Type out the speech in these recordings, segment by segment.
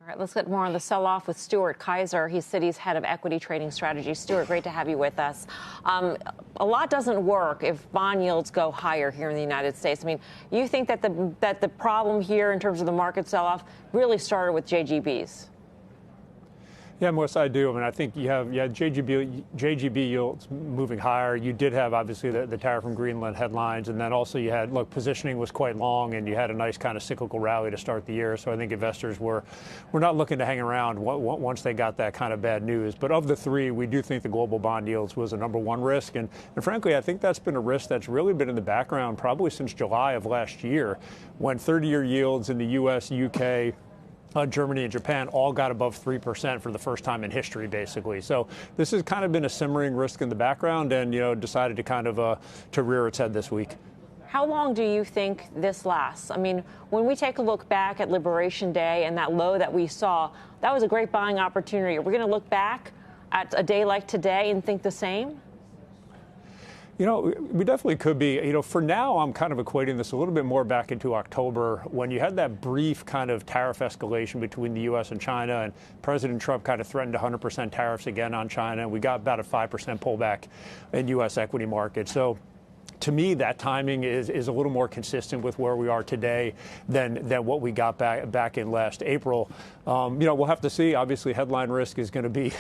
All right, let's get more on the sell-off with Stuart Kaiser. He's Citi's head of equity trading strategy. Stuart, great to have you with us. A lot doesn't work if bond yields go higher here in the United States. I mean, you think that the problem here in terms of the market sell-off really started with JGBs? Yeah, Melissa, I do. I mean, I think you had JGB yields moving higher. You did have, obviously, the tariff from Greenland headlines. And then also you had, look, positioning was quite long, and you had a nice kind of cyclical rally to start the year. So I think investors were not looking to hang around once they got that kind of bad news. But of the three, we do think the global bond yields was a number one risk. And frankly, I think that's been a risk that's really been in the background probably since July of last year, when 30-year yields in the U.S., UK, Germany and Japan all got above 3% for the first time in history, basically. So this has kind of been a simmering risk in the background, and decided to kind of to rear its head this week. How long do you think this lasts? I mean, when we take a look back at Liberation Day and that low that we saw, that was a great buying opportunity. Are we going to look back at a day like today and think the same? We definitely could be. For now, I'm kind of equating this a little bit more back into October, when you had that brief kind of tariff escalation between the U.S. and China, and President Trump kind of threatened 100% tariffs again on China, and we got about a 5% pullback in U.S. equity markets. So to me, that timing is a little more consistent with where we are today than what we got back in last April. We'll have to see. Obviously, headline risk is going to be,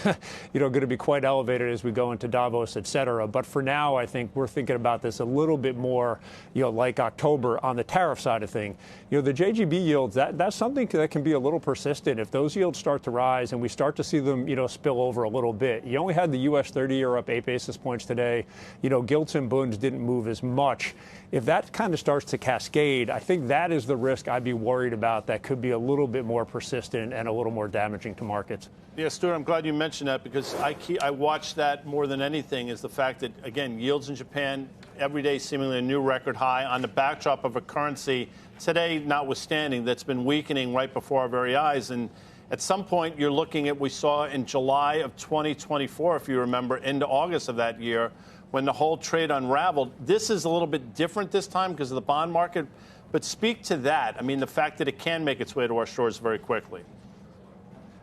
going to be quite elevated as we go into Davos, et cetera. But for now, I think we're thinking about this a little bit more, like October on the tariff side of thing. The JGB yields, that's something that can be a little persistent. If those yields start to rise and we start to see them, spill over a little bit. You only had the U.S. 30-year up 8 basis points today. Gilts and bunds didn't move as much. If that kind of starts to cascade, I think that is the risk I'd be worried about, that could be a little bit more persistent and a little more damaging to markets. Yeah, Stuart, I'm glad you mentioned that, because I watch that more than anything, is the fact that, again, yields in Japan every day seemingly a new record high on the backdrop of a currency today, notwithstanding, that's been weakening right before our very eyes. And at some point, you're looking at, we saw in July of 2024, if you remember, into August of that year, when the whole trade unraveled. This is a little bit different this time because of the bond market. But speak to that. I mean, the fact that it can make its way to our shores very quickly.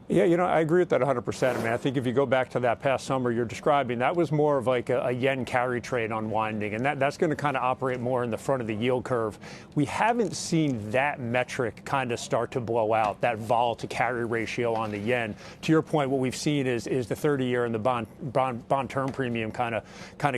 Yeah, I agree with that 100%. I mean, I think if you go back to that past summer you're describing, that was more of like a yen carry trade unwinding, and that's going to kind of operate more in the front of the yield curve. We haven't seen that metric kind of start to blow out, that vol to carry ratio on the yen. To your point, what we've seen is the 30-year and the bond term premium kind of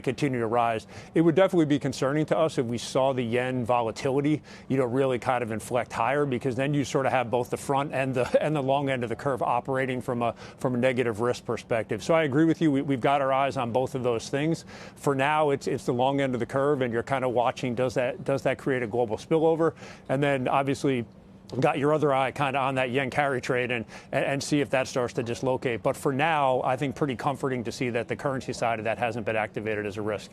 continue to rise. It would definitely be concerning to us if we saw the yen volatility, really kind of inflect higher, because then you sort of have both the front and the long end of the curve operating from a negative risk perspective. So I agree with you. We've got our eyes on both of those things. For now, it's the long end of the curve, and you're kind of watching, does that create a global spillover? And then obviously got your other eye kind of on that yen carry trade and see if that starts to dislocate. But for now, I think pretty comforting to see that the currency side of that hasn't been activated as a risk.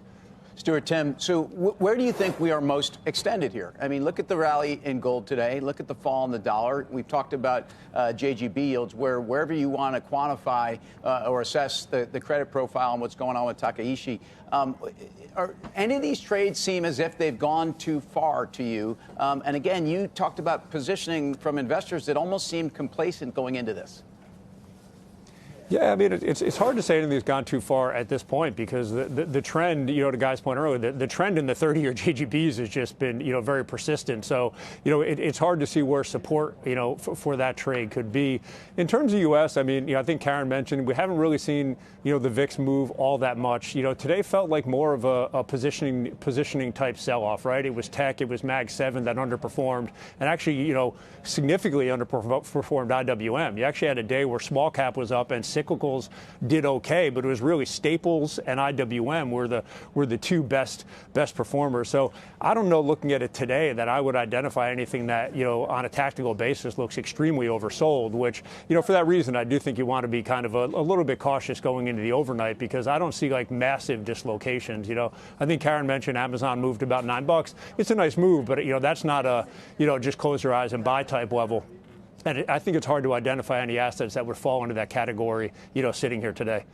Stuart, Tim, so where do you think we are most extended here? I mean, look at the rally in gold today. Look at the fall in the dollar. We've talked about JGB yields, wherever you want to quantify or assess the credit profile and what's going on with Takaishi. Are any of these trades seem as if they've gone too far to you? And again, you talked about positioning from investors that almost seemed complacent going into this. Yeah, I mean, it's hard to say anything's gone too far at this point, because the trend, to Guy's point earlier, the trend in the 30-year JGBs has just been, very persistent. So, it's hard to see where support, for that trade could be. In terms of U.S., I mean, I think Karen mentioned we haven't really seen, the VIX move all that much. Today felt like more of a positioning type sell-off, right? It was tech, it was Mag 7 that underperformed, and actually, significantly underperformed IWM. You actually had a day where small cap was up and cyclicals did okay, but it was really staples and IWM were the two best performers. So I don't know, looking at it today, that I would identify anything that, on a tactical basis looks extremely oversold, which, for that reason, I do think you want to be kind of a little bit cautious going into the overnight, because I don't see like massive dislocations. I think Karen mentioned Amazon moved about $9. It's a nice move, but, that's not a, just close your eyes and buy type level. And I think it's hard to identify any assets that would fall into that category, sitting here today.